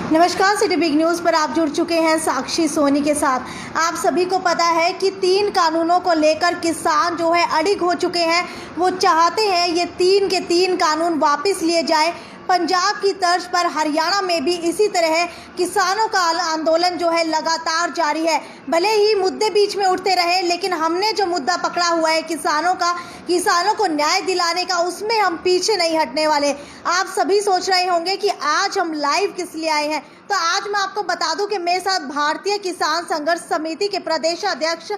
नमस्कार, city big news पर आप जुड़ चुके हैं साक्षी सोनी के साथ। आप सभी को पता है कि 3 कानूनों को लेकर किसान जो है अड़िग हो चुके हैं। वो चाहते हैं ये 3 के 3 कानून वापस लिए जाए। पंजाब की तर्ज पर हरियाणा में भी इसी तरह किसानों का आंदोलन जो है लगातार जारी है। भले ही मुद्दे बीच में उठते रहे, लेकिन हमने जो मुद्दा पकड़ा हुआ है किसानों को न्याय दिलाने का, उसमें हम पीछे नहीं हटने वाले। आप सभी सोच रहे होंगे कि आज हम लाइव किस लिए आए हैं, तो आज मैं आपको बता दूं कि मेरे साथ भारतीय किसान संघर्ष समिति के प्रदेशाध्यक्ष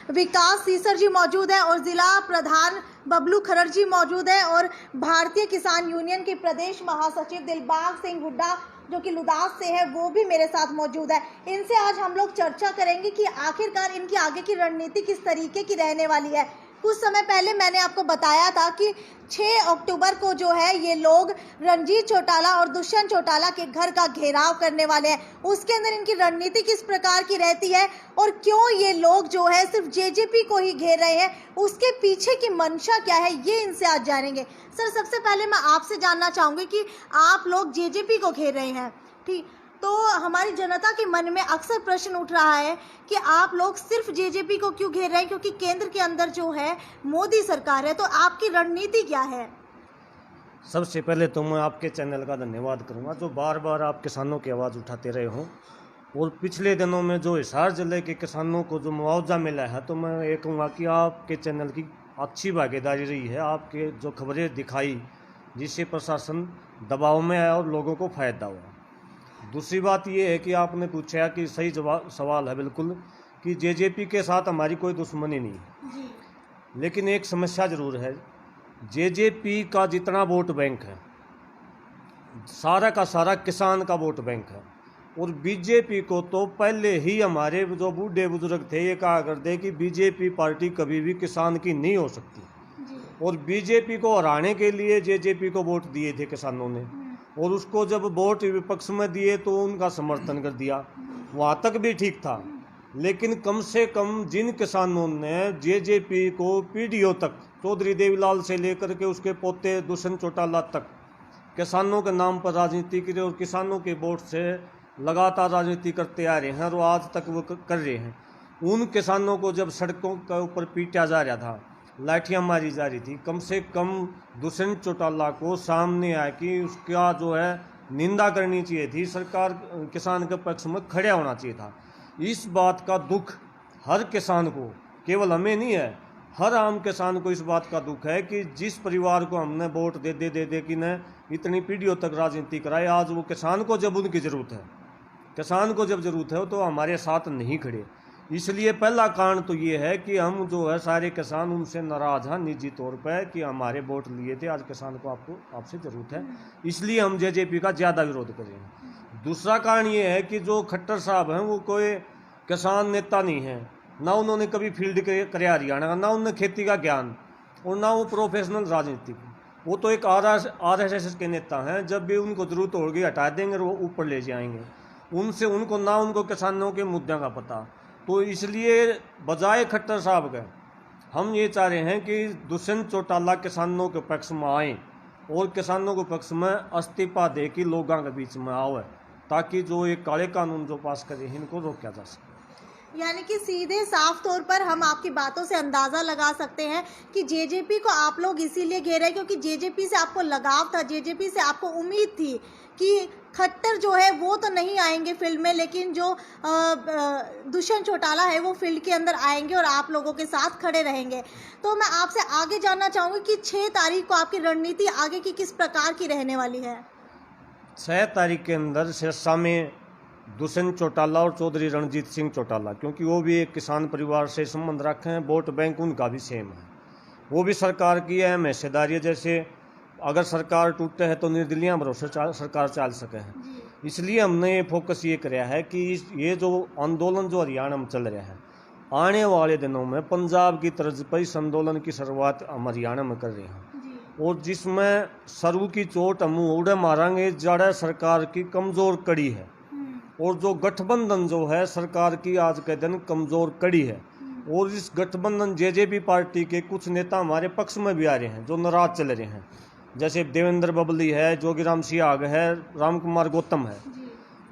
विकास सीसर जी मौजूद है और जिला प्रधान बबलू खरड़ जी मौजूद है और भारतीय किसान यूनियन के प्रदेश महासचिव दिलबाग सिंह हुड्डा जो कि लुदास से है, वो भी मेरे साथ मौजूद है। इनसे आज हम लोग चर्चा करेंगे कि आखिरकार इनकी आगे की रणनीति किस तरीके की रहने वाली है। कुछ समय पहले मैंने आपको बताया था कि 6 अक्टूबर को जो है ये लोग रणजीत चौटाला और दुष्यंत चौटाला के घर का घेराव करने वाले हैं। उसके अंदर इनकी रणनीति किस प्रकार की रहती है और क्यों ये लोग जो है सिर्फ जेजेपी को ही घेर रहे हैं, उसके पीछे की मंशा क्या है, ये इनसे आज जानेंगे। सर, सबसे पहले मैं आपसे जानना चाहूँगी कि आप लोग जेजेपी को घेर रहे हैं, ठीक, तो हमारी जनता के मन में अक्सर प्रश्न उठ रहा है कि आप लोग सिर्फ जेजेपी को क्यों घेर रहे हैं, क्योंकि केंद्र के अंदर जो है मोदी सरकार है, तो आपकी रणनीति क्या है? सबसे पहले तो मैं आपके चैनल का धन्यवाद करूंगा जो बार बार आप किसानों की आवाज़ उठाते रहे हों। और पिछले दिनों में जो हिसार जिले के किसानों को जो मुआवजा मिला है, तो मैं ये कहूँगा कि आपके चैनल की अच्छी भागीदारी रही है। आपके जो खबरें दिखाई जिससे प्रशासन दबाव में आया और लोगों को फ़ायदा हुआ। दूसरी बात ये है कि आपने पूछा कि सही सवाल है बिल्कुल कि जेजेपी के साथ हमारी कोई दुश्मनी नहीं है, लेकिन एक समस्या ज़रूर है। जेजेपी का जितना वोट बैंक है सारा का सारा किसान का वोट बैंक है, और बीजेपी को तो पहले ही हमारे जो बूढ़े बुजुर्ग थे ये कहा करते कि बीजेपी पार्टी कभी भी किसान की नहीं हो सकती, और बीजेपी को हराने के लिए जेजेपी को वोट दिए थे किसानों ने, और उसको जब वोट विपक्ष में दिए तो उनका समर्थन कर दिया। वहाँ तक भी ठीक था, लेकिन कम से कम जिन किसानों ने जेजेपी को पीढ़ियों तक, चौधरी देवीलाल से लेकर के उसके पोते दुष्यंत चौटाला तक किसानों के नाम पर राजनीति की और किसानों के वोट से लगातार राजनीति करते आ रहे हैं और आज तक वो कर रहे हैं, उन किसानों को जब सड़कों के ऊपर पीटा जा रहा था, लाठियां मारी जा रही थी, कम से कम दुष्यंत चौटाला को सामने आया कि उसका जो है निंदा करनी चाहिए थी, सरकार किसान के पक्ष में खड़ा होना चाहिए था। इस बात का दुख हर किसान को, केवल हमें नहीं है, हर आम किसान को इस बात का दुख है कि जिस परिवार को हमने वोट दे दे कि न इतनी पीढ़ियों तक राजनीति कराए, आज वो किसान को जब उनकी ज़रूरत है, किसान को जब ज़रूरत है तो हमारे साथ नहीं खड़े। इसलिए पहला कारण तो ये है कि हम जो है सारे किसान उनसे नाराज हैं निजी तौर पर कि हमारे वोट लिए थे, आज किसान को आपसे ज़रूरत है, इसलिए हम जेजेपी का ज़्यादा विरोध कर रहे हैं। दूसरा कारण ये है कि जो खट्टर साहब हैं वो कोई किसान नेता नहीं है, ना उन्होंने कभी फील्ड कराया हरियाणा, ना उन्हें खेती का ज्ञान और ना वो प्रोफेशनल राजनीतिक, वो तो एक RSS के नेता हैं। जब भी उनको ज़रूरत होगी हटा देंगे और वो ऊपर ले जाएंगे, उनको किसानों के मुद्दों का पता। तो इसलिए बजाय खट्टर साहब के हम ये चाह रहे हैं कि दुष्यंत चौटाला किसानों के पक्ष में आए और किसानों के पक्ष में इस्तीफा दे कि लोगों के बीच में आवे, ताकि जो ये काले कानून जो पास करे इनको रोका जा सके। यानी कि सीधे साफ तौर पर हम आपकी बातों से अंदाज़ा लगा सकते हैं कि जेजेपी को आप लोग इसीलिए घेर रहे हैं क्योंकि जेजेपी से आपको लगाव था, जेजेपी से आपको उम्मीद थी कि खट्टर जो है वो तो नहीं आएंगे फील्ड में, लेकिन जो दुष्यंत चौटाला है वो फील्ड के अंदर आएंगे और आप लोगों के साथ खड़े रहेंगे। तो मैं आपसे आगे जानना चाहूँगी कि 6 तारीख को आपकी रणनीति आगे की किस प्रकार की रहने वाली है? 6 तारीख के अंदर सिरसा में दुष्यंत चौटाला और चौधरी रणजीत सिंह चौटाला, क्योंकि वो भी एक किसान परिवार से संबंध रखे हैं, वोट बैंक उनका भी सेम है, वो भी सरकार की अहम हिस्सेदारी है। जैसे अगर सरकार टूटे है तो निर्दलीय भरोसे सरकार चल सके है, इसलिए हमने ये फोकस ये कराया है कि ये जो आंदोलन जो हरियाणा में चल रहा है, आने वाले दिनों में पंजाब की तर्ज पर इस आंदोलन की शुरुआत हम हरियाणा में कर रहे हैं, और जिसमें सरू की चोट हम उड़े मारेंगे जड़ सरकार की कमज़ोर कड़ी है, और जो गठबंधन जो है सरकार की आज के दिन कमज़ोर कड़ी है, और इस गठबंधन जेजेपी पार्टी के कुछ नेता हमारे पक्ष में भी आ रहे हैं जो नाराज चल रहे हैं, जैसे देवेंद्र बबली है, जोगीराम सियाग है, राम कुमार गौतम है,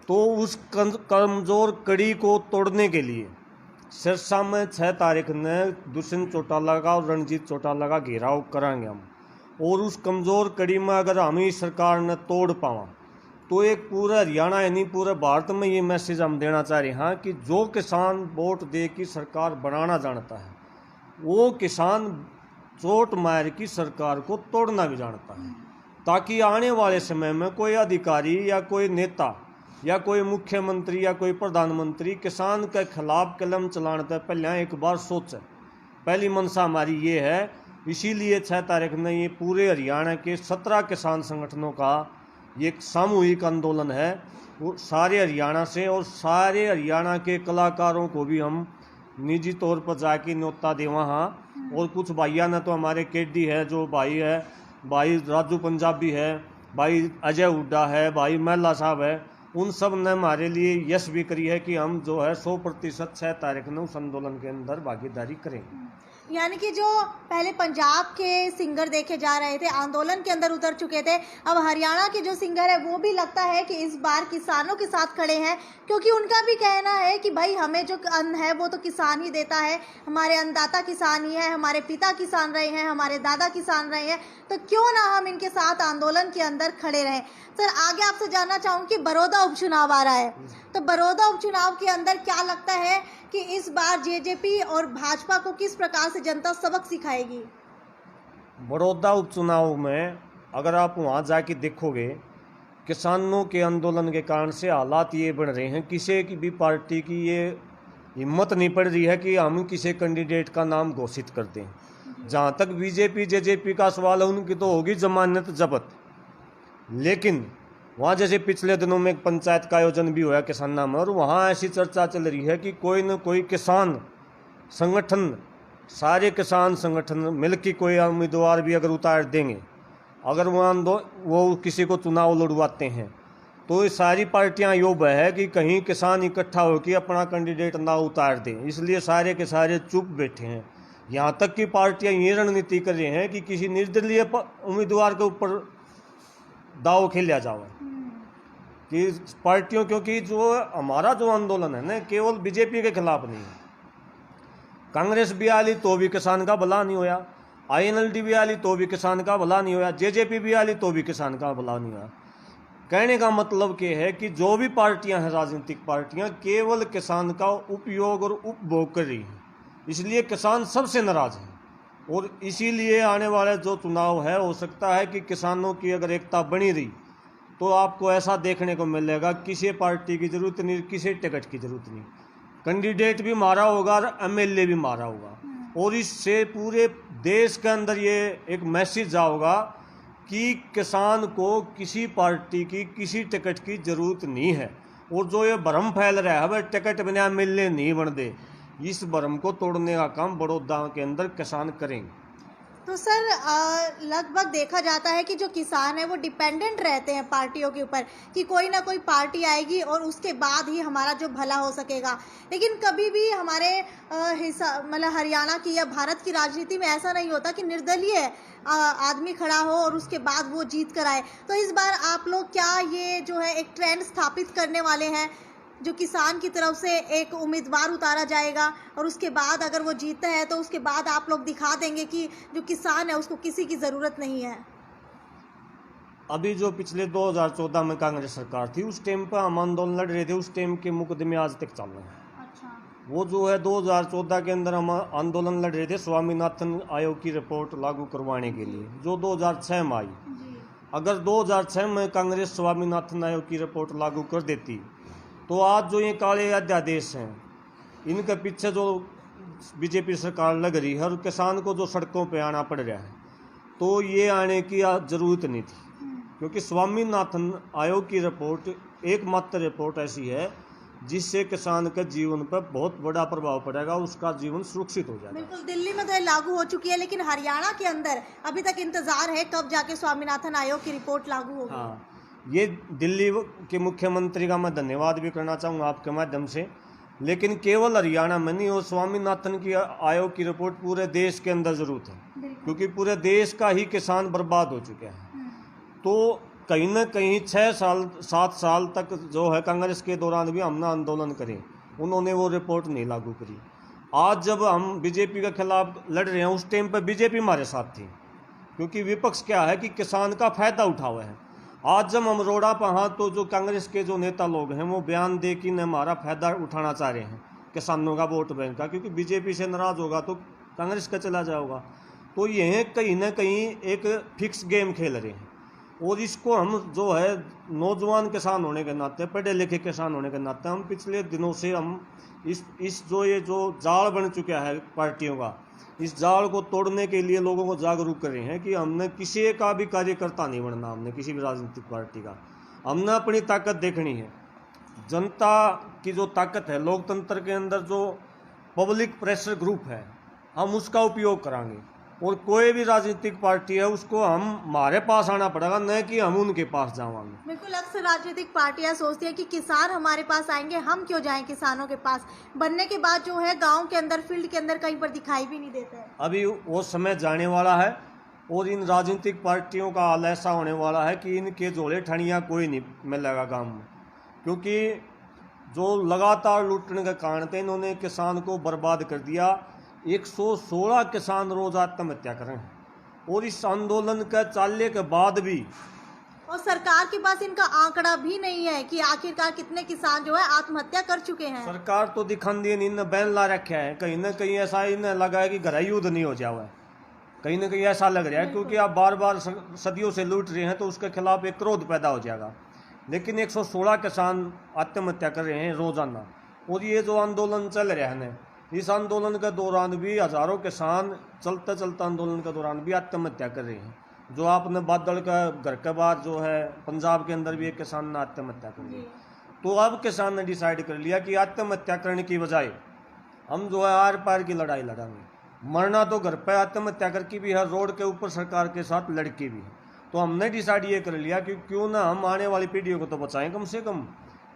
तो उस कमज़ोर कड़ी को तोड़ने के लिए सिरसा में 6 तारीख ने दुष्यंत चौटाला का और रणजीत चौटाला का घेराव कराएंगे हम। और उस कमज़ोर कड़ी में अगर हम ही सरकार ने तोड़ पावा तो एक पूरा हरियाणा यानी पूरे भारत में ये मैसेज हम देना चाह रहे हैं कि जो किसान वोट दे की सरकार बनाना जानता है वो किसान चोट मार की सरकार को तोड़ना भी जानता है, ताकि आने वाले समय में कोई अधिकारी या कोई नेता या कोई मुख्यमंत्री या कोई प्रधानमंत्री किसान के खिलाफ कलम चलाने से पहले एक बार सोचे। पहली मंशा हमारी ये है। इसीलिए 6 तारीख में ये पूरे हरियाणा के 17 किसान संगठनों का ये एक सामूहिक आंदोलन है। वो सारे हरियाणा से और सारे हरियाणा के कलाकारों को भी हम निजी तौर पर जाके न्योता दे वहाँ। और कुछ भाइया ने तो हमारे केडी है जो भाई है, भाई राजू पंजाबी है, भाई अजय हुड्डा है, भाई महिला साहब है, उन सब ने हमारे लिए यश भी करी है कि हम जो है 100% 6 तारीख में उस आंदोलन के अंदर भागीदारी करेंगे। यानी कि जो पहले पंजाब के सिंगर देखे जा रहे थे आंदोलन के अंदर उतर चुके थे, अब हरियाणा के जो सिंगर है वो भी लगता है कि इस बार किसानों के साथ खड़े हैं, क्योंकि उनका भी कहना है कि भाई हमें जो अन्न है वो तो किसान ही देता है, हमारे अन्नदाता किसान ही है, हमारे पिता किसान रहे हैं, हमारे दादा किसान रहे हैं, तो क्यों ना हम इनके साथ आंदोलन के अंदर खड़े रहें। सर आगे आपसे जानना चाहूँगी कि बड़ौदा उपचुनाव आ रहा है, तो बड़ौदा उपचुनाव के अंदर क्या लगता है कि इस बार जेजेपी और भाजपा को किस प्रकार से जनता सबक सिखाएगी? बड़ौदा उपचुनाव में अगर आप वहाँ जाके देखोगे किसानों के आंदोलन के कारण से हालात ये बन रहे हैं, किसी की भी पार्टी की ये हिम्मत नहीं पड़ रही है कि हम किसी कैंडिडेट का नाम घोषित कर दें। जहाँ तक बीजेपी जेजेपी का सवाल है उनकी तो होगी जमानत जब्त, लेकिन वहाँ जैसे पिछले दिनों में एक पंचायत का आयोजन भी हुआ किसाना में, और वहाँ ऐसी चर्चा चल रही है कि कोई न कोई किसान संगठन, सारे किसान संगठन मिलकर कोई उम्मीदवार भी अगर उतार देंगे, अगर वो किसी को चुनाव लड़वाते हैं, तो ये सारी पार्टियां योग है कि कहीं किसान इकट्ठा होकर अपना कैंडिडेट ना उतार दें, इसलिए सारे के सारे चुप बैठे हैं। यहाँ तक कि पार्टियां ये रणनीति कर रही हैं कि किसी निर्दलीय उम्मीदवार के ऊपर दाव खेला जाए कि पार्टियों, क्योंकि जो हमारा जो आंदोलन है ना केवल बीजेपी के खिलाफ नहीं है। कांग्रेस भी आली तो भी किसान का भला नहीं होया, INLD भी आली तो भी किसान का भला नहीं होया, जेजेपी भी आली तो भी किसान का भला नहीं होया। कहने का मतलब ये है कि जो भी पार्टियां हैं, राजनीतिक पार्टियां, केवल किसान का उपयोग और उपभोग कर रही हैं, इसलिए किसान सबसे नाराज है। और इसीलिए आने वाले जो चुनाव है हो सकता है कि किसानों की अगर एकता बनी रही तो आपको ऐसा देखने को मिलेगा किसी पार्टी की जरूरत नहीं, किसी टिकट की जरूरत नहीं, कैंडिडेट भी मारा होगा और MLA भी मारा होगा। और इससे पूरे देश के अंदर ये एक मैसेज जाओगा कि किसान को किसी पार्टी की किसी टिकट की जरूरत नहीं है। और जो ये भ्रम फैल रहा है वह टिकट बिना MLA नहीं बन दे, इस भ्रम को तोड़ने का काम बड़ौदा के अंदर किसान करेंगे। तो सर लगभग देखा जाता है कि जो किसान है वो डिपेंडेंट रहते हैं पार्टियों के ऊपर कि कोई ना कोई पार्टी आएगी और उसके बाद ही हमारा जो भला हो सकेगा, लेकिन कभी भी हमारे मतलब हरियाणा की या भारत की राजनीति में ऐसा नहीं होता कि निर्दलीय आदमी खड़ा हो और उसके बाद वो जीत कर आए। तो इस बार आप लोग क्या ये जो है एक ट्रेंड स्थापित करने वाले हैं, जो किसान की तरफ से एक उम्मीदवार उतारा जाएगा और उसके बाद अगर वो जीतता है तो उसके बाद आप लोग दिखा देंगे कि जो किसान है उसको किसी की ज़रूरत नहीं है? अभी जो पिछले 2014 में कांग्रेस सरकार थी उस टाइम पर हम आंदोलन लड़ रहे थे, उस टाइम के मुकदमे आज तक चल रहे हैं। अच्छा। वो जो है 2014 के अंदर हम आंदोलन लड़ रहे थे स्वामीनाथन आयोग की रिपोर्ट लागू करवाने के लिए, जो 2006 में आई। अगर 2006 में कांग्रेस स्वामीनाथन आयोग की रिपोर्ट लागू कर देती तो आज जो ये काले अध्यादेश हैं इनके पीछे जो बीजेपी सरकार लग रही है और किसान को जो सड़कों पे आना पड़ रहा है, तो ये आने की ज़रूरत नहीं थी, क्योंकि स्वामीनाथन आयोग की रिपोर्ट एकमात्र रिपोर्ट ऐसी है जिससे किसान के जीवन पर बहुत बड़ा प्रभाव पड़ेगा और उसका जीवन सुरक्षित हो जाएगा। बिल्कुल, दिल्ली में तो ये लागू हो चुकी है, लेकिन हरियाणा के अंदर अभी तक इंतजार है कब जाके स्वामीनाथन आयोग की रिपोर्ट लागू होगी। हाँ, ये दिल्ली के मुख्यमंत्री का मैं धन्यवाद भी करना चाहूँगा आपके माध्यम से, लेकिन केवल हरियाणा में नहीं, और स्वामीनाथन की आयोग की रिपोर्ट पूरे देश के अंदर जरूरत है, क्योंकि पूरे देश का ही किसान बर्बाद हो चुका है। तो कहीं न कहीं 6 साल 7 साल तक जो है कांग्रेस के दौरान भी हमने आंदोलन करे, उन्होंने वो रिपोर्ट नहीं लागू करी। आज जब हम बीजेपी के खिलाफ लड़ रहे हैं, उस टाइम पर बीजेपी हमारे साथ थी, क्योंकि विपक्ष क्या है कि किसान का फायदा उठा हुआ है। आज जब हम रोड़ा पर हाँ, तो जो कांग्रेस के जो नेता लोग हैं वो बयान दे कि न हमारा फायदा उठाना चाह रहे हैं किसानों का वोट बैंक का, क्योंकि बीजेपी से नाराज होगा तो कांग्रेस का चला जाएगा। तो यह कहीं ना कहीं एक फिक्स गेम खेल रहे हैं, और इसको हम जो है नौजवान किसान होने के नाते, पढ़े लिखे किसान होने के नाते, हम पिछले दिनों से हम इस जो ये जो जाल बन चुका है पार्टियों का, इस जाल को तोड़ने के लिए लोगों को जागरूक कर रहे हैं कि हमने किसी का भी कार्यकर्ता नहीं बनना, हमने किसी भी राजनीतिक पार्टी का, हमने अपनी ताकत देखनी है। जनता की जो ताकत है, लोकतंत्र के अंदर जो पब्लिक प्रेशर ग्रुप है, हम उसका उपयोग करांगे, और कोई भी राजनीतिक पार्टी है उसको हम हमारे पास आना पड़ेगा, न कि हम उनके पास जावांगे। बिल्कुल, अक्सर राजनीतिक पार्टियां सोचती है कि किसान हमारे पास आएंगे, हम क्यों जाएं किसानों के पास। बनने के बाद जो है गांव के अंदर, फील्ड के अंदर कहीं पर दिखाई भी नहीं देते हैं। अभी वो समय जाने वाला है, और इन राजनीतिक पार्टियों का हाल ऐसा होने वाला है कि इनके जोड़े ठनिया कोई नहीं मिलेगा गाँव में, क्योंकि जो लगातार लूटने के कारण थे, इन्होंने किसान को बर्बाद कर दिया। 116 किसान रोज आत्महत्या कर रहे हैं, और इस आंदोलन के चालने के बाद भी, और सरकार के पास इनका आंकड़ा भी नहीं है कि आखिरकार कितने किसान जो है आत्महत्या कर चुके हैं। सरकार तो दिखान दी, इन्हें बैन ला रखा है, कहीं ना कहीं ऐसा इन्हें लगा है कि घर युद्ध नहीं हो जावा है, कहीं ना कहीं ऐसा लग रहा है, क्योंकि आप बार बार सदियों से लूट रहे हैं तो उसके खिलाफ एक क्रोध पैदा हो जाएगा। लेकिन 116 किसान आत्महत्या कर रहे हैं रोजाना, और ये जो आंदोलन चल रहा है, इस आंदोलन के दौरान भी हजारों किसान चलते चलते आंदोलन के दौरान भी आत्महत्या कर रहे हैं। जो आपने बादल का घर के बाद जो है पंजाब के अंदर भी एक किसान ने आत्महत्या कर ली। तो अब किसान ने डिसाइड कर लिया कि आत्महत्या करने की बजाय हम जो है आर पार की लड़ाई लड़ाएंगे। मरना तो घर पे आत्महत्या करके भी है, रोड के ऊपर सरकार के साथ लड़के भी है। तो हमने डिसाइड ये कर लिया कि क्यों ना हम आने वाली पीढ़ियों को तो बचाएं, कम से कम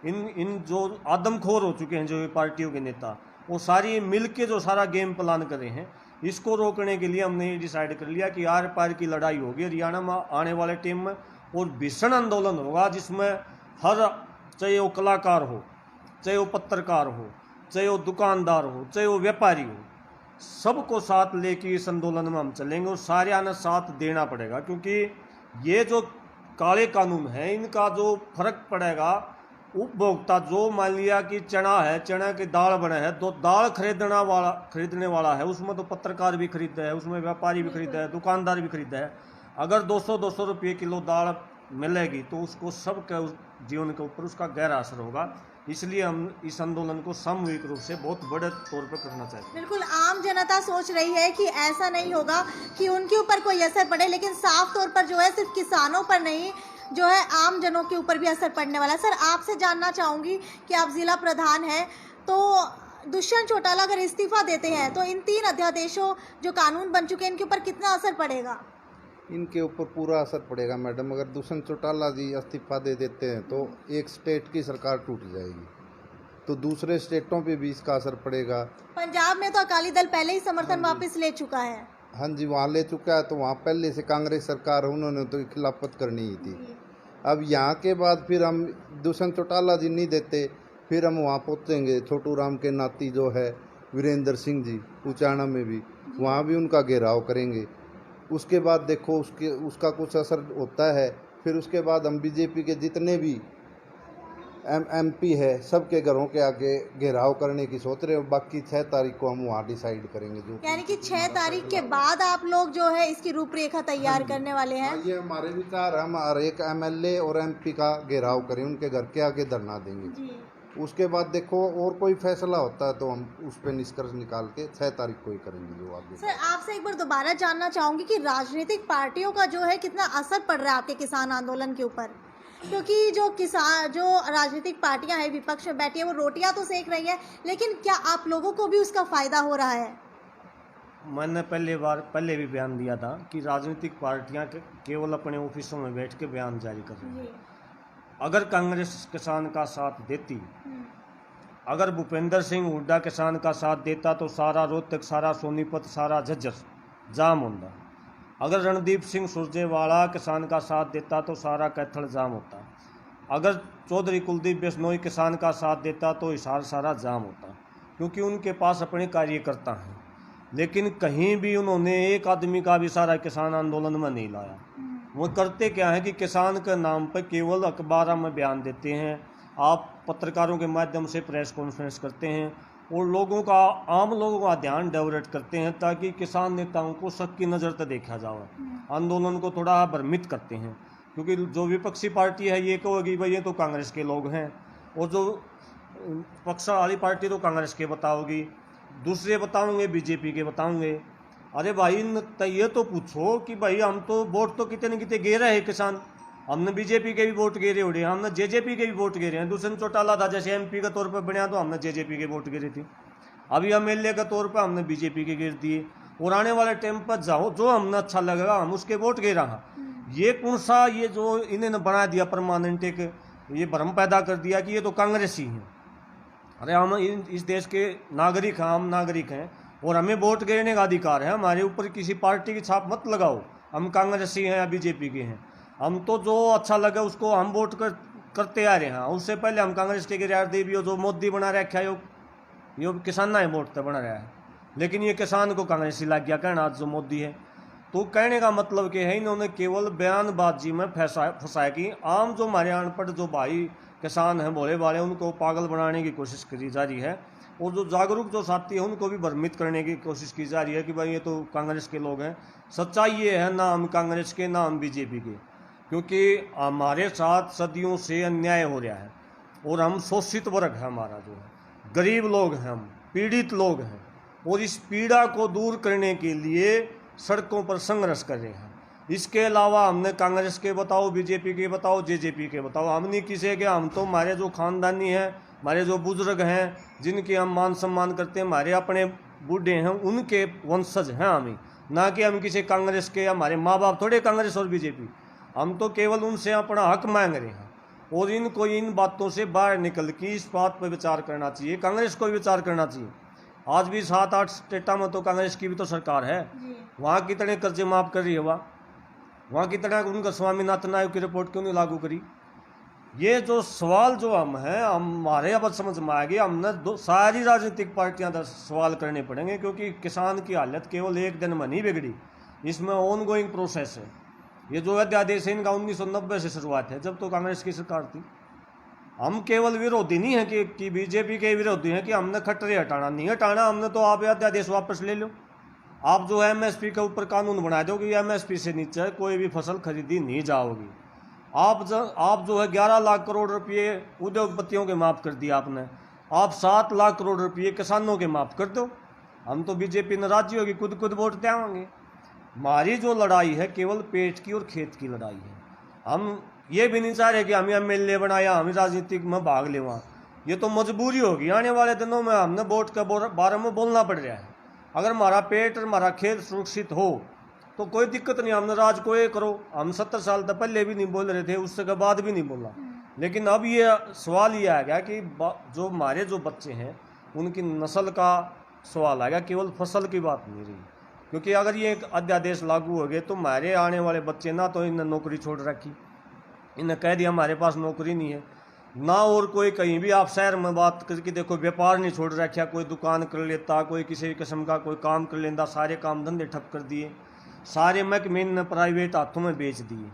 इन जो आदमखोर हो चुके हैं जो ये पार्टियों के नेता, वो सारी मिल के जो सारा गेम प्लान कर रहे हैं, इसको रोकने के लिए हमने ये डिसाइड कर लिया कि आर पार की लड़ाई होगी हरियाणा में आने वाले टाइम में, और भीषण आंदोलन होगा जिसमें हर, चाहे वो कलाकार हो, चाहे वो पत्रकार हो, चाहे वो दुकानदार हो, चाहे वो व्यापारी हो, सबको साथ लेके इस आंदोलन में हम चलेंगे, और सारे आने साथ देना पड़ेगा। क्योंकि ये जो काले कानून है, इनका जो फर्क पड़ेगा उपभोक्ता, जो मान लिया कि चना है, चना की दाल बने है, तो दाल खरीदने वाला है, उसमें तो पत्रकार भी खरीदता है, उसमें व्यापारी भी खरीदता है, दुकानदार भी खरीदता है। अगर 200 रुपये किलो दाल मिलेगी तो उसको सबके जीवन के ऊपर उसका गहरा असर होगा। इसलिए हम इस आंदोलन को सामूहिक रूप से बहुत बड़े तौर पर करना चाहिए। बिल्कुल, आम जनता सोच रही है कि ऐसा नहीं होगा कि उनके ऊपर कोई असर पड़े, लेकिन साफ तौर पर जो है सिर्फ किसानों पर नहीं, जो है आम जनों के ऊपर भी असर पड़ने वाला है। सर, आपसे जानना चाहूँगी कि आप जिला प्रधान हैं, तो दुष्यंत चौटाला अगर इस्तीफा देते हैं तो इन 3 अध्यादेशों जो कानून बन चुके हैं इनके ऊपर कितना असर पड़ेगा? इनके ऊपर पूरा असर पड़ेगा मैडम। अगर दुष्यंत चौटाला जी इस्तीफा दे देते हैं तो एक स्टेट की सरकार टूट जाएगी, तो दूसरे स्टेटों पे भी इसका असर पड़ेगा। पंजाब में तो अकाली दल पहले ही समर्थन वापस ले चुका है। हाँ जी, वहाँ ले चुका है, तो वहाँ पहले से कांग्रेस सरकार है, उन्होंने तो खिलाफत करनी ही थी। अब यहाँ के बाद फिर हम दुष्यंत चौटाला जी नहीं देते, फिर हम वहाँ पहुँचेंगे छोटू राम के नाती जो है वीरेंद्र सिंह जी उचाना में भी, वहाँ भी उनका घेराव करेंगे। उसके बाद देखो उसका कुछ असर होता है, फिर उसके बाद हम बीजेपी के जितने भी एमपी है सबके घरों के आगे घेराव करने की सोच रहे हो। बाकी 6 तारीख को हम वहाँ डिसाइड करेंगे। जो यानी कि 6 तारीख के बाद आप लोग जो है इसकी रूपरेखा तैयार करने वाले हैं। ये हमारे विचार, हम हर एक एमएलए और एमपी का घेराव करें, उनके घर के आगे धरना देंगे जी। उसके बाद देखो और कोई फैसला होता है तो हम उस पर निष्कर्ष निकाल के 6 तारीख को ही करेंगे जो आगे। सर, आपसे एक बार दोबारा जानना चाहूँगी कि राजनीतिक पार्टियों का जो है कितना असर पड़ रहा है आपके किसान आंदोलन के ऊपर, क्योंकि जो राजनीतिक पार्टियां हैं विपक्ष में बैठी है वो रोटियां तो सेक रही है, लेकिन क्या आप लोगों को भी उसका फायदा हो रहा है? मैंने पहले भी बयान दिया था कि राजनीतिक पार्टियां केवल अपने ऑफिसों में बैठ के बयान जारी कर रही हैं। अगर कांग्रेस किसान का साथ देती, अगर भूपेंद्र सिंह हुड्डा किसान का साथ देता तो सारा रोहतक, सारा सोनीपत, सारा झज्जर जाम होता। अगर रणदीप सिंह सुरजेवाला किसान का साथ देता तो सारा कैथल जाम होता। अगर चौधरी कुलदीप बिश्नोई किसान का साथ देता तो हिसार सारा जाम होता, क्योंकि उनके पास अपने कार्यकर्ता हैं। लेकिन कहीं भी उन्होंने एक आदमी का भी सारा किसान आंदोलन में नहीं लाया। वो करते क्या है कि किसान के नाम पर केवल अखबारों में बयान देते हैं, आप पत्रकारों के माध्यम से प्रेस कॉन्फ्रेंस करते हैं और आम लोगों का ध्यान डाइवर्ट करते हैं ताकि किसान नेताओं को शक की नज़र से देखा जाए, आंदोलन को थोड़ा भ्रमित करते हैं। क्योंकि जो विपक्षी पार्टी है ये कहोगी भाई ये तो कांग्रेस के लोग हैं, और जो पक्ष वाली पार्टी तो कांग्रेस के बताओगी, दूसरे बताओगे बीजेपी के बताओगे। अरे भाई ये तो पूछो कि भाई हम तो वोट तो कितने कितने गे रहे हैं किसान, हमने बीजेपी के भी वोट गिरे उड़े, हमने जेजेपी के भी वोट गिरे हैं। दुष्यंत चौटाला था जैसे एमपी के तौर पर बना तो हमने जेजेपी के वोट गिरे थे, अभी एमएलए के तौर पर हमने बीजेपी के गिर दिए, और आने वाले टाइम पर जाओ जो हमने अच्छा लगेगा हम उसके वोट गिरा। ये कौन सा ये जो इन्होंने बना दिया परमानेंट एक ये भ्रम पैदा कर दिया कि ये तो कांग्रेस ही है। अरे हम इस देश के नागरिक हैं, आम नागरिक हैं, और हमें वोट गिरने का अधिकार है। हमारे ऊपर किसी पार्टी की छाप मत लगाओ, हम कांग्रेसी हैं या बीजेपी के हैं। हम तो जो अच्छा लगे उसको हम वोट करते आ रहे हैं। उससे पहले हम कांग्रेस के गिरार देवी जो मोदी बना रखा है यो किसान ना वोट तो बना रहा है, लेकिन ये किसान को कांग्रेसी लग गया कहना आज जो मोदी है। तो कहने का मतलब क्या है, इन्होंने केवल बयानबाजी में फंसाया कि आम जो हमारे अनपढ़ जो भाई किसान हैं भोले वाले उनको पागल बनाने की कोशिश करी जा रही है, और जो जागरूक जो साथी हैं उनको भी भ्रमित करने की कोशिश की जा रही है कि भाई ये तो कांग्रेस के लोग हैं। सच्चाई ये है ना हम कांग्रेस के ना हम बीजेपी के, क्योंकि हमारे साथ सदियों से अन्याय हो रहा है और हम शोषित वर्ग है, हमारा जो है गरीब लोग हैं, हम पीड़ित लोग हैं, और इस पीड़ा को दूर करने के लिए सड़कों पर संघर्ष कर रहे हैं। इसके अलावा हमने कांग्रेस के बताओ, बीजेपी के बताओ, जेजेपी के बताओ, हम नहीं किसी के, हम तो हमारे जो खानदानी हैं, हमारे जो बुजुर्ग हैं जिनके हम मान सम्मान करते हैं, हमारे अपने बूढ़े हैं उनके वंशज हैं हम, ना कि हम किसी कांग्रेस के, हमारे माँ बाप थोड़े कांग्रेस और बीजेपी, हम तो केवल उनसे अपना हक मांग रहे हैं। और इनको इन बातों से बाहर निकल के इस बात पर विचार करना चाहिए, कांग्रेस को भी विचार करना चाहिए। आज भी 7-8 स्टेटा में तो कांग्रेस की भी तो सरकार है, वहाँ कितने कर्जे माफ कर रही है, वहाँ कितना उनका स्वामीनाथन आयोग की रिपोर्ट क्यों नहीं लागू करी। ये जो सवाल जो हम हैं हमारे अब समझ में आ गया, हमने सारी राजनीतिक पार्टियां सवाल करने पड़ेंगे, क्योंकि किसान की हालत केवल एक दिन में नहीं बिगड़ी, इसमें ऑन गोइंग प्रोसेस है। ये जो अध्यादेश है इनका 1990 से शुरुआत है, जब तो कांग्रेस की सरकार थी। हम केवल विरोधी नहीं है कि बीजेपी के विरोधी हैं कि हमने खटरे हटाना नहीं हटाना, हमने तो आप अध्यादेश वापस ले लो, आप जो है एमएसपी के ऊपर कानून बना दो कि एमएसपी से नीचे कोई भी फसल खरीदी नहीं जाओगी। आप जो है 11 लाख करोड़ रुपये उद्योगपतियों के माफ़ कर दिया आपने, आप 7 लाख करोड़ रुपये किसानों के माफ़ कर दो। हम तो बीजेपी नाराजी होगी, खुद वोट देंगे। हमारी जो लड़ाई है केवल पेट की और खेत की लड़ाई है। हम ये भी नहीं चाह रहे कि हमें एमएलए बनाया, हमें राजनीतिक में भाग लेवा, ये तो मजबूरी होगी। आने वाले दिनों में हमने वोट के बारे में बोलना पड़ रहा है। अगर हमारा पेट और हमारा खेत सुरक्षित हो तो कोई दिक्कत नहीं, हमने राज को ये करो। हम 70 साल तक पहले भी नहीं बोल रहे थे, उससे के बाद भी नहीं बोला, लेकिन अब ये सवाल ये आ गया कि जो हमारे जो बच्चे हैं उनकी नस्ल का सवाल आ गया, केवल फसल की बात नहीं रही। क्योंकि अगर ये एक अध्यादेश लागू हो गए तो हमारे आने वाले बच्चे ना तो इन्हें नौकरी छोड़ रखी, इन्हें कह दिया हमारे पास नौकरी नहीं है, ना और कोई कहीं भी आप शहर में बात करके देखो व्यापार नहीं छोड़ रखा, कोई दुकान कर लेता, कोई किसी किस्म का कोई काम कर लेता, सारे काम धंधे ठप कर दिए, सारे महकमे ने प्राइवेट हाथों में बेच दिए।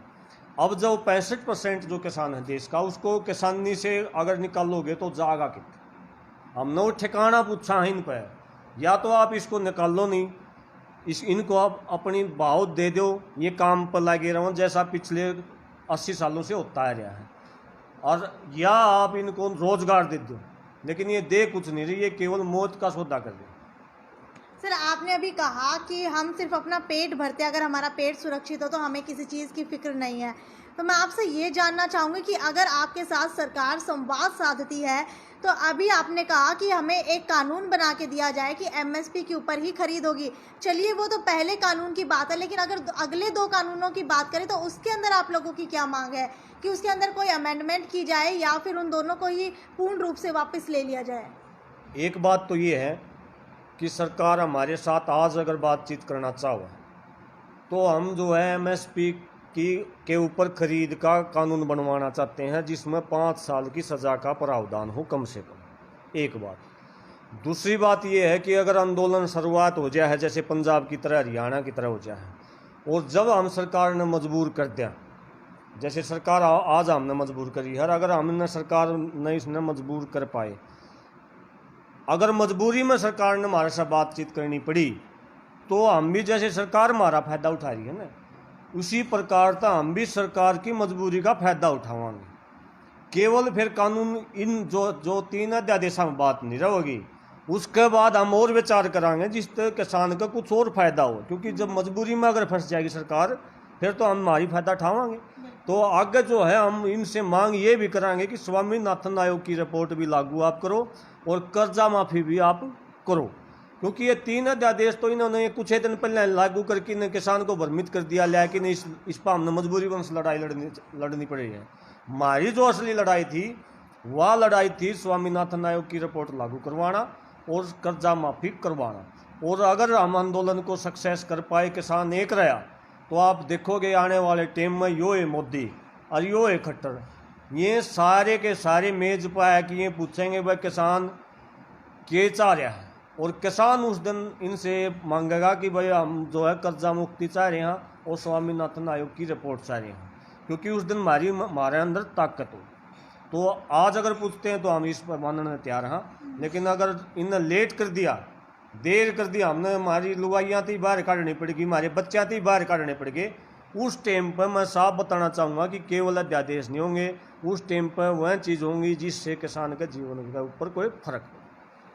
अब जो 65% जो किसान है देश का, उसको किसानी से अगर निकालोगे तो जाएगा कितना। हमने वो ठिकाना पूछा है इन पर, या तो आप इसको निकालो नहीं, इनको आप अपनी भाव दे दो, ये काम पर लगे रहो जैसा पिछले 80 सालों से होता आ रहा है, और या आप इनको रोजगार दे दो, लेकिन ये दे कुछ नहीं रही, ये केवल मौत का सौदा कर रही। सर आपने अभी कहा कि हम सिर्फ अपना पेट भरते हैं, अगर हमारा पेट सुरक्षित हो तो हमें किसी चीज़ की फिक्र नहीं है। तो मैं आपसे ये जानना चाहूँगी कि अगर आपके साथ सरकार संवाद साधती है तो अभी आपने कहा कि हमें एक कानून बना के दिया जाए कि एमएसपी के ऊपर ही खरीद होगी। चलिए वो तो पहले कानून की बात है, लेकिन अगर अगले 2 कानूनों की बात करें तो उसके अंदर आप लोगों की क्या मांग है कि उसके अंदर कोई अमेंडमेंट की जाए या फिर उन दोनों को ही पूर्ण रूप से वापस ले लिया जाए? एक बात तो ये है कि सरकार हमारे साथ आज अगर बातचीत करना चाहो तो हम जो है एमएसपी के ऊपर खरीद का कानून बनवाना चाहते हैं, जिसमें 5 साल की सज़ा का प्रावधान हो कम से कम। एक बात। दूसरी बात यह है कि अगर आंदोलन शुरुआत हो जाए है जैसे पंजाब की तरह, हरियाणा की तरह हो जाए, और जब हम सरकार ने मजबूर कर दिया, जैसे सरकार आज हमने मजबूर करी है, अगर हमने सरकार ने इसने मजबूर कर पाए, अगर मजबूरी में सरकार ने हमारे साथ बातचीत करनी पड़ी, तो हम भी जैसे सरकार हमारा फ़ायदा उठा रही है ना, उसी प्रकार तो हम भी सरकार की मजबूरी का फ़ायदा उठावाएंगे। केवल फिर कानून इन जो 3 अध्यादेशों में बात नहीं रहेगी, उसके बाद हम और विचार कराएंगे जिससे किसान का कुछ और फ़ायदा हो, क्योंकि जब मजबूरी में अगर फंस जाएगी सरकार, फिर तो हम हमारी फ़ायदा उठावाएंगे। तो आगे जो है हम इनसे मांग ये भी कराएंगे कि स्वामीनाथन आयोग की रिपोर्ट भी लागू आप करो और कर्जा माफ़ी भी आप करो, क्योंकि ये 3 अध्यादेश तो इन्होंने कुछ ही दिन पहले लागू करके इन्हें किसान को भ्रमित कर दिया, लेकिन इस पर हमने मजबूरी वंश लड़ाई लड़नी पड़ी है। हमारी जो असली लड़ाई थी वह लड़ाई थी स्वामीनाथन आयोग की रिपोर्ट लागू करवाना और कर्जा माफ़ी करवाना। और अगर हम आंदोलन को सक्सेस कर पाए, किसान एक रहा, तो आप देखोगे आने वाले टाइम में यो है मोदी और यो है खट्टर, ये सारे के सारे मेज पर आया कि ये पूछेंगे भाई किसान क्या चाह रहा है, और किसान उस दिन इनसे मांगेगा कि भाई हम जो है कर्जा मुक्ति चाह रहे हैं और स्वामीनाथन आयोग की रिपोर्ट चाह रहे हैं, क्योंकि उस दिन हमारे अंदर ताकत हो। तो आज अगर पूछते हैं तो हम इस पर मानने तैयार हैं, लेकिन अगर इन्हें लेट कर दिया, देर कर दिया, हमने हमारी लुगाइयाँ थी बाहर काटनी पड़ेगी, हमारे बच्चा थी बाहर काटने पड़ेंगे, उस टाइम पर मैं साफ बताना चाहूँगा कि केवल अध्यादेश नहीं होंगे, उस टाइम पर वह चीज़ होंगी जिससे किसान के जीवन के ऊपर कोई फर्क हो।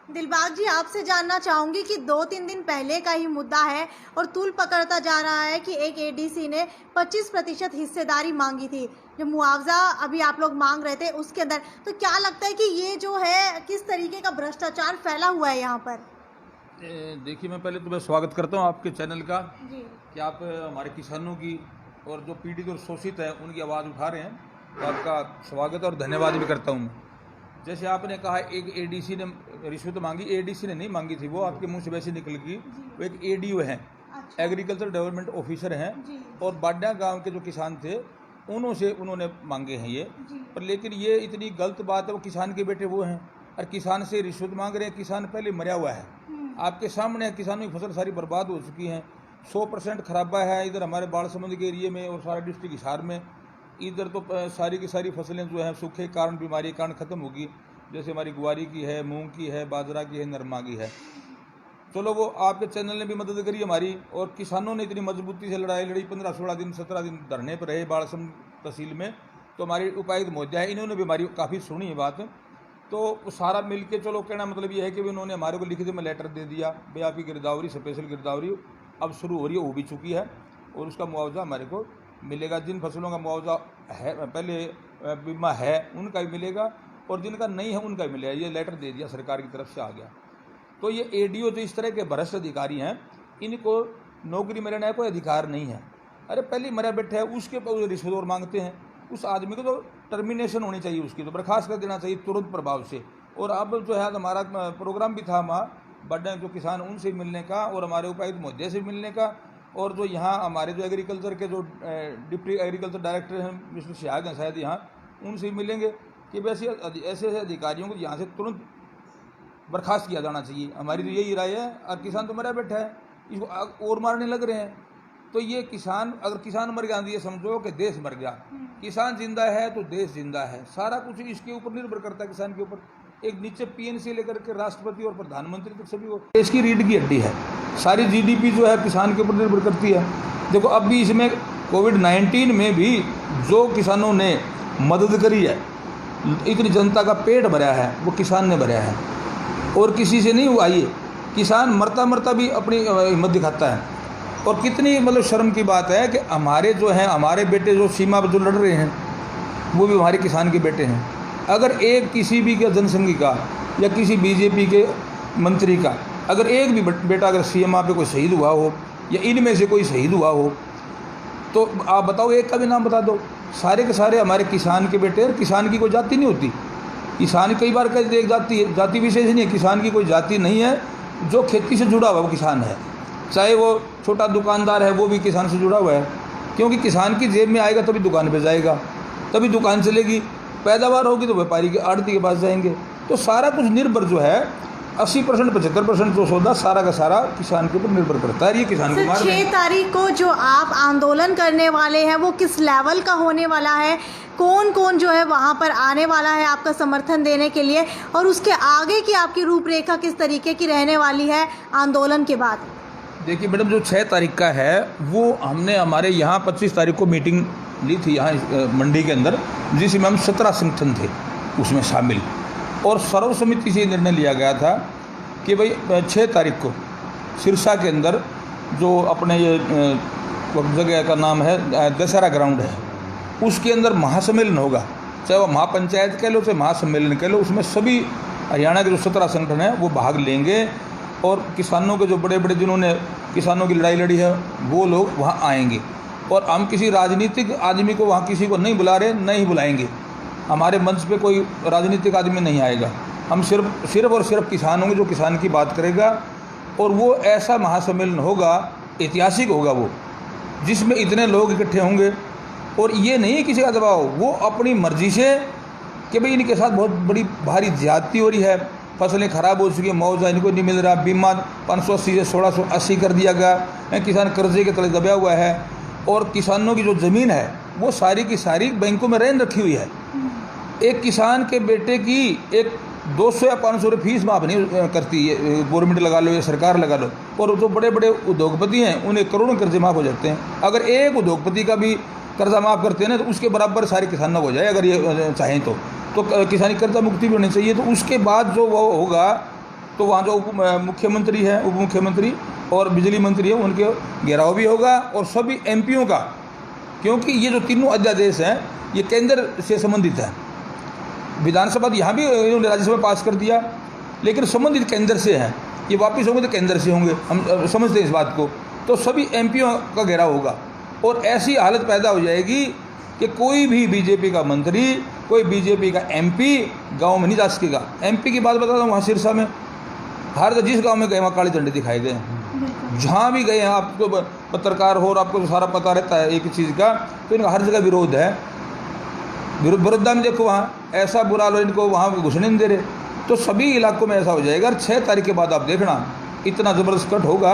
दिलबाग जी, आपसे जानना चाहूंगी कि 2-3 दिन पहले का ही मुद्दा है और तूल पकड़ता जा रहा है कि एक एडीसी ने 25% हिस्सेदारी मांगी थी, जो मुआवजा अभी आप लोग मांग रहे थे उसके अंदर। तो क्या लगता है कि ये जो है किस तरीके का भ्रष्टाचार फैला हुआ है यहाँ पर? देखिए, मैं पहले तो मैं स्वागत करता हूँ आपके चैनल का जी। कि आप हमारे किसानों की और जो पीड़ित और शोषित हैं उनकी आवाज़ उठा रहे हैं, तो आपका स्वागत और धन्यवाद भी करता हूँ। जैसे आपने कहा एक एडीसी ने रिश्वत मांगी, एडीसी ने नहीं मांगी थी, वो आपके मुंह से वैसे निकल गई। वो एक एडीओ हैं, एग्रीकल्चर डेवलपमेंट ऑफिसर हैं, और बाड्या गांव के जो किसान थे उन्होंने मांगे हैं ये। पर लेकिन ये इतनी गलत बात है, वो किसान के बेटे वो हैं और किसान से रिश्वत मांग रहे हैं। किसान पहले मरा हुआ है, आपके सामने किसानों की फसल सारी बर्बाद हो चुकी है, 100% खराबा है इधर हमारे बाढ़ के एरिए में और सारा डिस्ट्रिक्ट हिसार में। इधर तो सारी की सारी फसलें जो हैं सूखे के कारण, बीमारी के कारण ख़त्म होगी, जैसे हमारी गुआरी की है, मूंग की है, बाजरा की है, नरमा की है। चलो वो आपके चैनल ने भी मदद करी हमारी, और किसानों ने इतनी मजबूती से लड़ाई लड़ी, 15-16 दिन 17 दिन धरने पर रहे बाड़सम तहसील में। तो हमारी उपायुक्त महोदया है, इन्होंने भी हमारी काफ़ी सुनी है बात। तो सारा मिल के चलो कहना मतलब ये है कि उन्होंने हमारे को लिखित में लेटर दे दिया, भाई आपकी गिरदावरी स्पेशल गिरदावरी अब शुरू हो रही है, हो भी चुकी है, और उसका मुआवजा हमारे को मिलेगा। जिन फसलों का मुआवजा है, पहले बीमा है, उनका भी मिलेगा, और जिनका नहीं है उनका भी मिलेगा। ये लेटर दे दिया, सरकार की तरफ से आ गया। तो ये एडीओ जो इस तरह के भ्रष्ट अधिकारी हैं, इनको नौकरी में रहने का कोई अधिकार नहीं है। अरे पहले मरा बैठा है, उसके ऊपर रिश्वत और मांगते हैं। उस आदमी को तो टर्मिनेशन होनी चाहिए, उसकी तो बर्खास्त कर देना चाहिए तुरंत प्रभाव से। और अब जो है हमारा प्रोग्राम भी था वहाँ बड़े जो किसान उनसे मिलने का, और हमारे उपायुक्त महोदय से मिलने का, और जो यहाँ हमारे जो एग्रीकल्चर के जो डिप्टी एग्रीकल्चर डायरेक्टर हैं मिस्टर सियाग हैं शायद, यहाँ उनसे मिलेंगे कि वैसे ऐसे अधिकारियों को यहाँ से तुरंत बर्खास्त किया जाना चाहिए। हमारी तो यही राय है। और किसान तो मरा बैठा है, इसको और मारने लग रहे हैं। तो ये किसान, अगर किसान मर गया, ये समझो कि देश मर गया। किसान जिंदा है तो देश जिंदा है, सारा कुछ इसके ऊपर निर्भर करता है, किसान के ऊपर। एक नीचे पीएनसी लेकर के राष्ट्रपति और प्रधानमंत्री तक सभी देश की रीढ़ की हड्डी है। सारी जीडीपी जो है किसान के ऊपर निर्भर करती है। देखो अब भी इसमें कोविड-19 में भी जो किसानों ने मदद करी है, इतनी जनता का पेट भरा है, वो किसान ने भरा है, और किसी से नहीं हुआ। ये किसान मरता मरता भी अपनी हिम्मत दिखाता है। और कितनी मतलब शर्म की बात है कि हमारे जो हैं, हमारे बेटे जो सीमा पर जो लड़ रहे हैं, वो भी हमारे किसान के बेटे हैं। अगर एक किसी भी के जनसंघी का या किसी बीजेपी के मंत्री का अगर एक भी बेटा अगर सीएम पे कोई शहीद हुआ हो, या इनमें से कोई शहीद हुआ हो, तो आप बताओ, एक का भी नाम बता दो। सारे के सारे हमारे किसान के बेटे। किसान की कोई जाति नहीं होती। किसान कई बार कहते एक जाति विशेष नहीं है, किसान की कोई जाति नहीं है। जो खेती से जुड़ा हुआ वो किसान है। चाहे वो छोटा दुकानदार है वो भी किसान से जुड़ा हुआ है, क्योंकि किसान की जेब में आएगा तभी दुकान पे जाएगा, तभी दुकान चलेगी, पैदावार होगी तो व्यापारी के आड़ती के पास जाएंगे। तो सारा कुछ निर्भर जो है 80% 75% जो सौदा सारा का सारा किसान के ऊपर निर्भर करता है। ये किसान को मार 6 तारीख को जो आप आंदोलन करने वाले हैं वो किस लेवल का होने वाला है? कौन कौन जो है वहाँ पर आने वाला है आपका समर्थन देने के लिए, और उसके आगे की आपकी रूपरेखा किस तरीके की रहने वाली है आंदोलन के बाद? देखिए मैडम, जो 6 तारीख का है वो हमने हमारे यहाँ 25 तारीख को मीटिंग ली थी यहाँ मंडी के अंदर, जिसमें हम 17 संगठन थे उसमें शामिल, और सर्वसम्मति से निर्णय लिया गया था कि भाई 6 तारीख को सिरसा के अंदर जो अपने ये जगह का नाम है दशहरा ग्राउंड है, उसके अंदर महासम्मेलन होगा, चाहे वो महापंचायत कह लो चाहे महासम्मेलन कह लो, उसमें सभी हरियाणा के जो 17 संगठन हैं वो भाग लेंगे, और किसानों के जो बड़े बड़े जिन्होंने किसानों की लड़ाई लड़ी है वो लोग वहाँ आएंगे। और हम किसी राजनीतिक आदमी को वहाँ किसी को नहीं बुला रहे, नहीं बुलाएंगे, हमारे मंच पे कोई राजनीतिक आदमी नहीं आएगा, हम सिर्फ और सिर्फ किसान होंगे जो किसान की बात करेगा। और वो ऐसा महासम्मेलन होगा, ऐतिहासिक होगा वो, जिसमें इतने लोग इकट्ठे होंगे, और ये नहीं किसी का दबाव, वो अपनी मर्जी से कि भाई इनके साथ बहुत बड़ी भारी ज्यादती हो रही है, फसलें ख़राब हो चुकी है, मुआवजा इनको नहीं मिल रहा, बीमा 580 से 1680 कर दिया गया, किसान कर्जे के तले दबा हुआ है, और किसानों की जो ज़मीन है वो सारी की सारी बैंकों में रहन रखी हुई है। एक किसान के बेटे की एक 200 या 500 रुपये फीस माफ़ नहीं करती है गवर्नमेंट, लगा लो या सरकार लगा लो, और जो बड़े बड़े उद्योगपति हैं उन्हें करोड़ों कर्जे माफ़ हो जाते हैं। अगर एक उद्योगपति का भी कर्जा माफ़ करते हैं ना तो उसके बराबर सारे किसानों को हो जाए, अगर ये चाहें तो किसानी कर्जा मुक्ति भी होनी चाहिए। तो उसके बाद जो वो होगा तो वहाँ जो मुख्यमंत्री है, उप मुख्यमंत्री और बिजली मंत्री है, उनके घेराव भी होगा, और सभी एमपीओं का, क्योंकि ये जो तीनों अध्यादेश हैं ये केंद्र से संबंधित है। विधानसभा यहाँ भी इन्होंने राज्यसभा पास कर दिया, लेकिन संबंधित केंद्र से हैं, ये वापस होंगे तो केंद्र से होंगे, हम समझते हैं इस बात को। तो सभी एमपीओं का घेराव होगा, और ऐसी हालत पैदा हो जाएगी कि कोई भी बीजेपी का मंत्री, कोई बीजेपी का एमपी गांव में नहीं जा सकेगा। एमपी की बात बता दूँ, वहाँ सिरसा में हर जिस गांव में गए वहाँ काले झंडे दिखाए गए हैं, जहाँ भी गए हैं, आपको पत्रकार हो और आपको तो सारा पता रहता है एक चीज़ का, तो इनका हर जगह विरोध है। बड़ौदा में देखो वहाँ ऐसा बुरा लो, इनको वहाँ घुसने नहीं दे रहे। तो सभी इलाकों में ऐसा हो जाएगा। और 6 तारीख के बाद आप देखना इतना ज़बरदस्त कट होगा,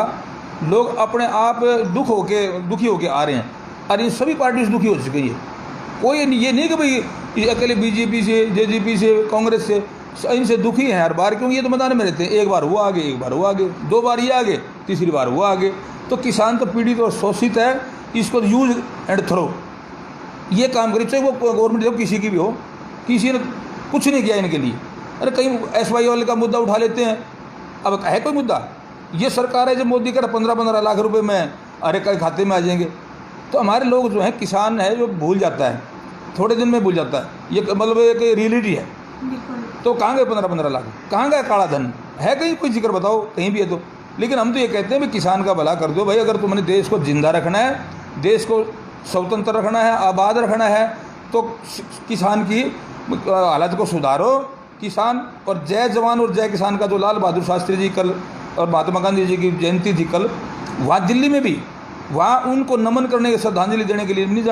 लोग अपने आप दुखी होके आ रहे हैं, और इन सभी पार्टी से दुखी हो चुकी है। कोई ये नहीं कि भाई अकेले बीजेपी से, जेजेपी से, कांग्रेस से, इनसे दुखी हैं हर बार, क्योंकि ये तो मैदान में रहते हैं, एक बार वो आगे, एक बार वो आगे, 2 बार ये आगे, तीसरी बार वो आगे। तो किसान तो पीड़ित और शोषित है, इसको यूज एंड थ्रो ये काम करी, चाहे वो गवर्नमेंट हो किसी की भी हो, किसी ने कुछ नहीं किया इनके लिए। अरे कहीं SY वाले का मुद्दा उठा लेते हैं, अब है कोई मुद्दा? ये सरकार है जब मोदी कर 15-15 लाख रुपए में अरे कई खाते में आ जाएंगे। तो हमारे लोग जो हैं, किसान है जो भूल जाता है, थोड़े दिन में भूल जाता है, ये मतलब एक रियलिटी है। तो कहाँ गए 15-15 लाख, कहाँ गया काला धन? है कहीं कोई जिक्र बताओ, कहीं भी है तो? लेकिन हम तो ये कहते हैं भाई किसान का भला कर दो भाई। अगर तुमने देश को जिंदा रखना है, देश को स्वतंत्र रखना है, आबाद रखना है, तो किसान की हालत को सुधारो। किसान और जय जवान और जय किसान का जो लाल बहादुर शास्त्री जी कल और महात्मा गांधी जी की जयंती थी कल, वहाँ दिल्ली में भी वहाँ उनको नमन करने, श्रद्धांजलि देने के लिए नहीं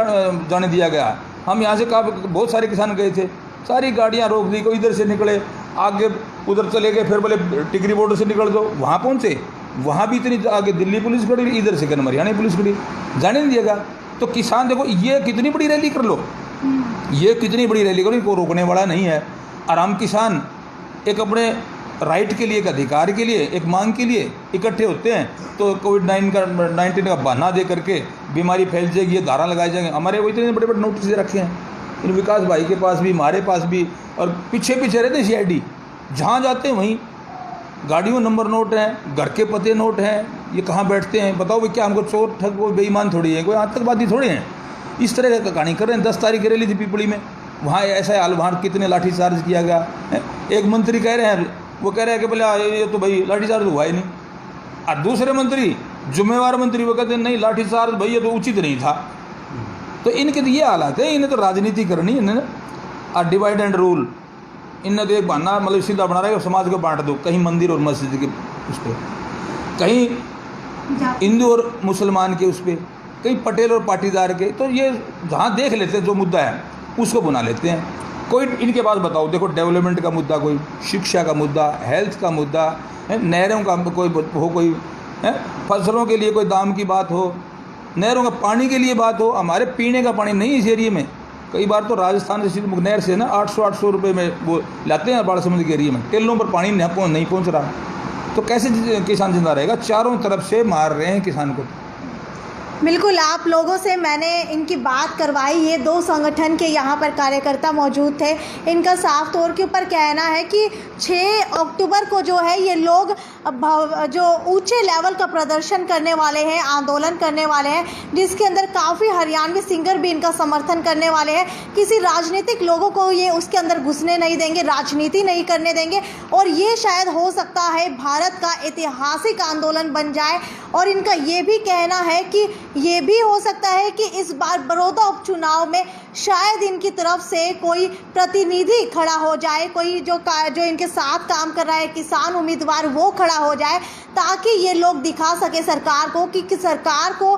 जाने दिया गया। हम यहाँ से बहुत सारे किसान गए थे, सारी गाड़ियाँ रोक दी, कोई इधर से निकले, आगे उधर चले गए, फिर बोले टिकरी बॉर्डर से निकल दो, वहाँ पहुँचे, वहाँ भी इतनी आगे दिल्ली पुलिस खड़ी, इधर से कर हरियाणा पुलिस खड़ी, जाने नहीं दिएगा। तो किसान देखो, ये कितनी बड़ी रैली कर लो, ये कितनी बड़ी रैली करो, इनको रोकने वाला नहीं है। आराम किसान एक अपने राइट के लिए, एक अधिकार के लिए, एक मांग के लिए इकट्ठे होते हैं, तो कोविड-19 का बहाना दे करके बीमारी फैल जाएगी, ये धारा लगाए जाएंगे। हमारे वो इतने बड़े बड़े नोटिस दे रखे हैं इन विकास भाई के पास भी, हमारे पास भी, और पीछे पीछे रहते हैं CID, जहाँ जाते हैं वहीं गाड़ियों नंबर नोट हैं, घर के पते नोट हैं, ये कहाँ बैठते हैं बताओ भाई? क्या हमको चोर ठग वो बेईमान थोड़ी है, कोई आतंकवादी थोड़े हैं? इस तरह का कहानी कर रहे हैं। 10 तारीख की रैली थी पिपली में, वहाँ ऐसा हाल, वहाँ कितने लाठीचार्ज किया गया। एक मंत्री कह रहे हैं, वो कह रहे हैं कि बोले ये तो भाई लाठीचार्ज हुआ ही नहीं, और दूसरे मंत्री, जिम्मेवार मंत्री, वो कहते हैं नहीं लाठीचार्ज भाई ये तो उचित नहीं था। तो इनके तो ये हालात है, इन्हें तो राजनीति करनी है इन्हें, और डिवाइड एंड रूल। इनने तो एक बहाना मतलब सीधा बना रहा है, समाज को बांट दो, कहीं मंदिर और मस्जिद के उस पर, कहीं हिंदू और मुसलमान के उस पर, कहीं पटेल और पाटीदार के, तो ये जहाँ देख लेते हैं जो मुद्दा है उसको बना लेते हैं। कोई इनके पास बताओ, देखो डेवलपमेंट का मुद्दा, कोई शिक्षा का मुद्दा, हेल्थ का मुद्दा, नहरों का कोई हो, कोई फसलों के लिए कोई दाम की बात हो, नहरों का पानी के लिए बात हो। हमारे पीने का पानी नहीं इस एरिए में, कई बार तो राजस्थान से नहर से ना 800 रुपये में वो लाते हैं बाड़ा समुद्र के एरिए में, टेलों पर पानी नहीं पहुँच रहा, तो कैसे किसान जिंदा रहेगा? चारों तरफ से मार रहे हैं किसान को। बिल्कुल, आप लोगों से मैंने इनकी बात करवाई। ये 2 संगठन के यहाँ पर कार्यकर्ता मौजूद थे। इनका साफ तौर के ऊपर कहना है कि 6 अक्टूबर को जो है ये लोग जो ऊंचे लेवल का प्रदर्शन करने वाले हैं, आंदोलन करने वाले हैं, जिसके अंदर काफ़ी हरियाणवी सिंगर भी इनका समर्थन करने वाले हैं। किसी राजनीतिक लोगों को ये उसके अंदर घुसने नहीं देंगे, राजनीति नहीं करने देंगे, और ये शायद हो सकता है भारत का ऐतिहासिक आंदोलन बन जाए। और इनका ये भी कहना है कि ये भी हो सकता है कि इस बार बड़ौदा उपचुनाव में शायद इनकी तरफ से कोई प्रतिनिधि खड़ा हो जाए, कोई जो इनके साथ काम कर रहा है किसान उम्मीदवार वो खड़ा हो जाए, ताकि ये लोग दिखा सके सरकार को कि सरकार को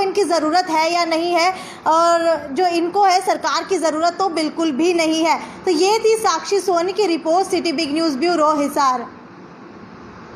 इनकी ज़रूरत है या नहीं है, और जो इनको है सरकार की ज़रूरत तो बिल्कुल भी नहीं है। तो ये थी साक्षी सोनी की report, city big news bureau, Hisar.